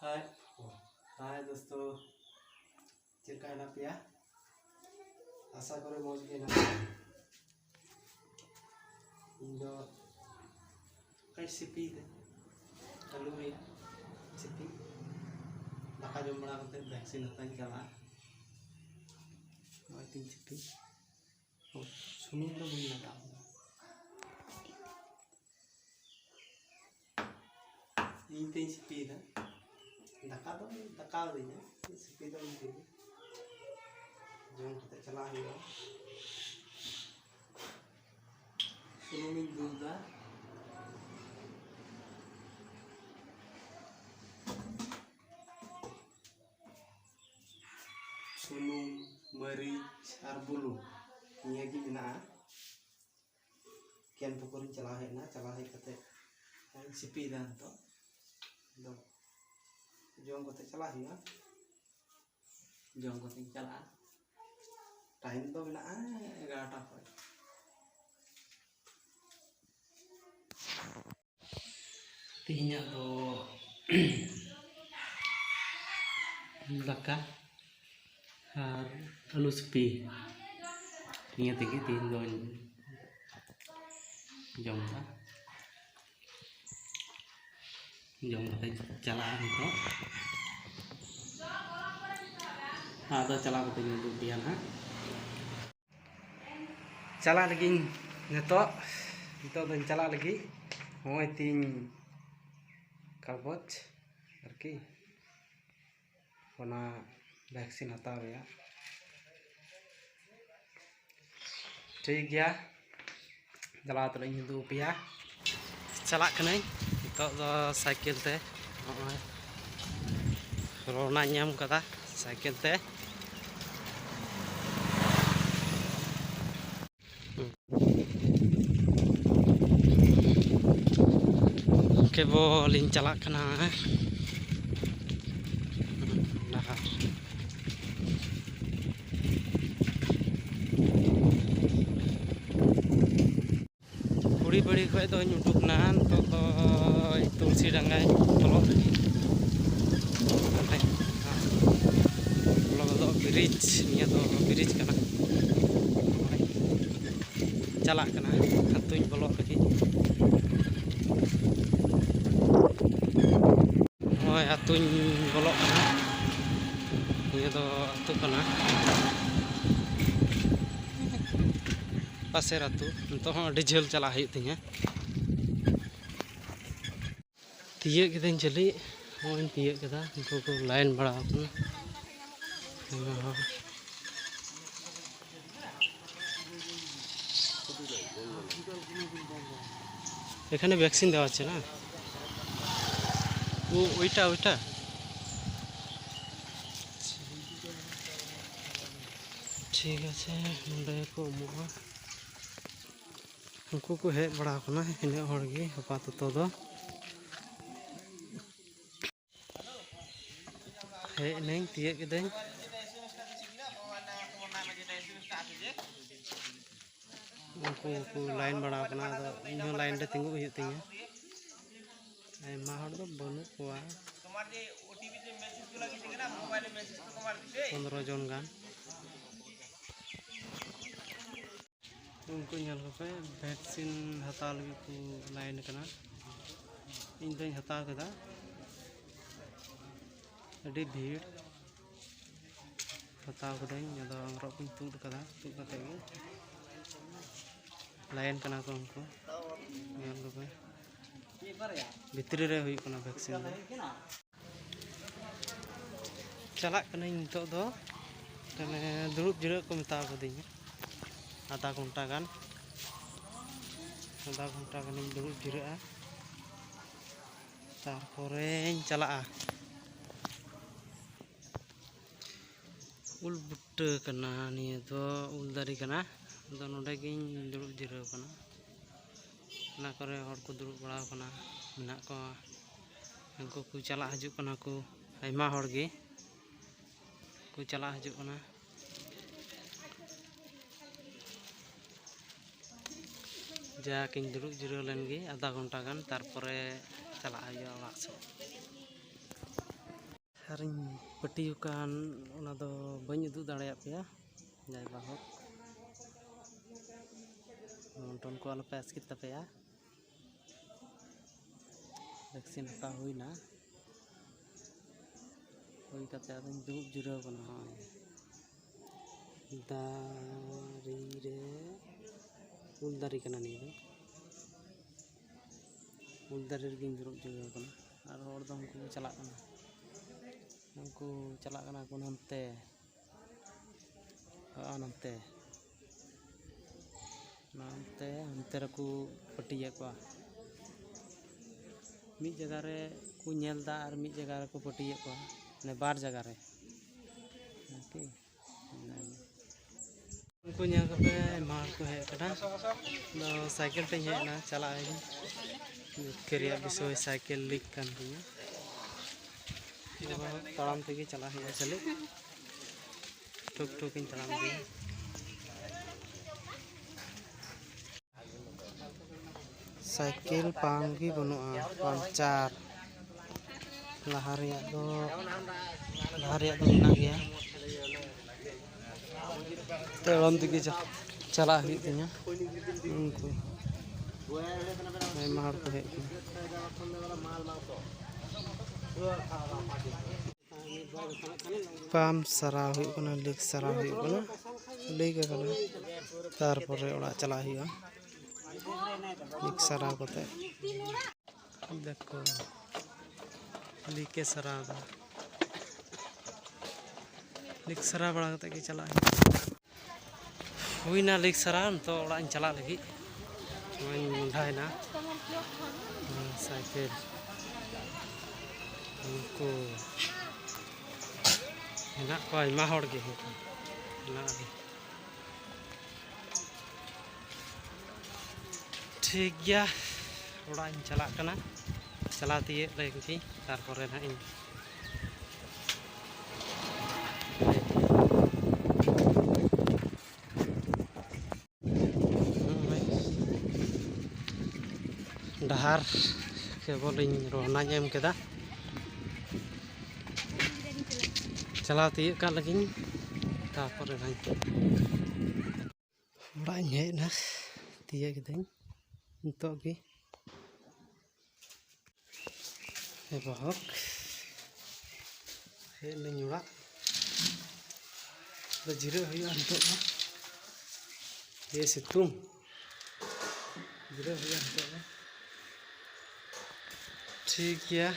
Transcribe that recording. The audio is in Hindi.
हाय हाय दोस्तों चेका है पे आशा करे मौज गे ना इन कई सिपी आलू में सिपी दाका जम बड़ा वैक्सीन हत्या चला तीन सिपी सुनूम तो बी लगा इन तीन सिपी दाका तो दाका दीना सिपी तो इन जम कते चला हुआ सुनूम इन दूधा सुनूम मरीच और बुलू निया की बिना कैन पकोरी चला है ना चला है कते सिपी दान तो जम कते चला हुआ जम कते चला टाइम तो बिना 11टा पर तीन दो दाका और आलू सिपी निया तेगी तीन दो जम कते चला तो हाँ तो चला कते दुबिया ना चला लगी नितो चला लगी हमें तीन कागज आरकी वैक्सीन हताव रहा ठीक गया चला तो दुबिया चला नितो साइकिल ते रोना नाम कदा साइकिल ते केवल चला कुड़ी बड़ी खो तो उठुकना तो तुलसी डांगा बोलो ब्रिज निया तो ब्रिज कना चला हाथुई बोलो लगी आतुई बोलो तो आतु पासेर आतु तो झेल चला तीन तीये के चली हमें तीये उनको को लाइन बड़ा एखाने वैक्सीन देवा ना ओइटा ओइटा ठीक है को उनको को हेज बड़ा इन आपातत हेज तीये उनको लाइन बड़ा इन लाइन रे तिंगु तीन बनू को 15 जन गान उनको वैक्सीन हता लगी को लाइन इन हता भीड़ हता अंगरब को तुद लाइन को उनको भितरी रे वैक्सीन चला नितो दुड़ुब जिरा को मता कदिंग आधा घंटा गान दुड़ुब जिरा तारपरे चला उल बुट्टा निये तो उल दारी नोडे दुड़ुब जिरा को दुड़ुब बड़ा मेना को उनको को चला हजुना को आयमा गे को चला हजुना जाकिन दुड़ुब जिरा लेन गे आधा घंटा गान तारपरे चला ओड़ा से। ᱥᱟᱨᱤᱧ ᱯᱟᱹᱴᱤ ᱟᱠᱟᱱ ᱚᱱᱟ ᱫᱚ ᱵᱟᱹᱧ ᱩᱫᱩᱜ ᱫᱟᱲᱮᱭᱟᱜ ᱯᱮᱭᱟ ᱡᱟᱭ ᱵᱟᱦᱚᱠ ᱢᱚᱱᱴᱚᱱ ᱠᱚ ᱟᱞᱚᱯᱮ ᱟᱥᱠᱮᱛ ᱛᱟᱯᱮᱭᱟ ᱵᱷᱮᱠᱥᱤᱱ ᱦᱟᱛᱟᱣ ᱦᱩᱭᱱᱟ ᱦᱩᱭ ᱠᱟᱛᱮ ᱟᱫᱚᱧ ᱫᱩᱲᱩᱵ ᱡᱤᱨᱟᱹᱣ ᱠᱟᱱᱟ ᱦᱚᱸᱜᱼᱚᱭ ᱫᱟᱨᱮ ᱨᱮ ᱩᱞ ᱫᱟᱨᱮ ᱠᱟᱱᱟ ᱱᱤᱭᱟᱹ ᱫᱚ ᱩᱞ ᱫᱟᱨᱮ ᱨᱮᱜᱮᱧ ᱫᱩᱲᱩᱵ ᱡᱤᱨᱟᱹᱣ ᱠᱟᱱᱟ ᱟᱨ ᱦᱚᱲ ᱫᱚ ᱩᱱᱠᱩ ᱠᱚ ᱪᱟᱞᱟᱜ ᱠᱟᱱᱟ ᱠᱚ ᱱᱚᱱᱛᱮ ᱦᱟᱱᱛᱮ ᱨᱮᱠᱚ ᱯᱟᱹᱴᱤᱭᱮᱫ ᱠᱚᱣᱟ ᱢᱤᱫ ᱡᱟᱭᱜᱟ ᱨᱮ ᱠᱚ ᱧᱮᱞ ᱫᱟ ᱟᱨ ᱢᱤᱫ ᱡᱟᱭᱜᱟ ᱨᱮᱠᱚ ᱯᱟᱹᱴᱤᱭᱮᱫ ᱠᱚᱣᱟ ᱢᱟᱱᱮ ᱵᱟᱨ ᱡᱟᱭᱜᱟ ᱨᱮ उनको यहाँ पे मार को है कटा तो साइकिल पे है ना चला है करिया विषय साइकिल लीक कर दिया तड़ाम ते चला है चले टुक टुक इन तड़ाम दी साइकिल पांगी बनुआ पंचार लहारिया दो मेना गया तड़ाम ते चला हुई तिया उनको मार को है पाम सारा हुई कना लीक सारा हुई कना लीक कना तारपरे ओड़ा चला हुआ लीक सारा कोते देखो लीके सारा दा लीक सारा बड़ा कते के चला हुई ना लीक सारा तो ओड़ा इन चला लगी मुंडायना साइकिल उनको हेना को आयमा हड़ गे ठीक गया ओड़ा इन चला कना चला तिए लगी तारपरे ना इन डहार केवल इन रोना एम केदा चला तीय का लगी तारपरे ना ओड़ा इन हेना तीय केदाई नितो गे बहुत हेन ओड़ा जिरा हुआ नितो ये सितुंग जिरा हुआ नितो ठीक गया।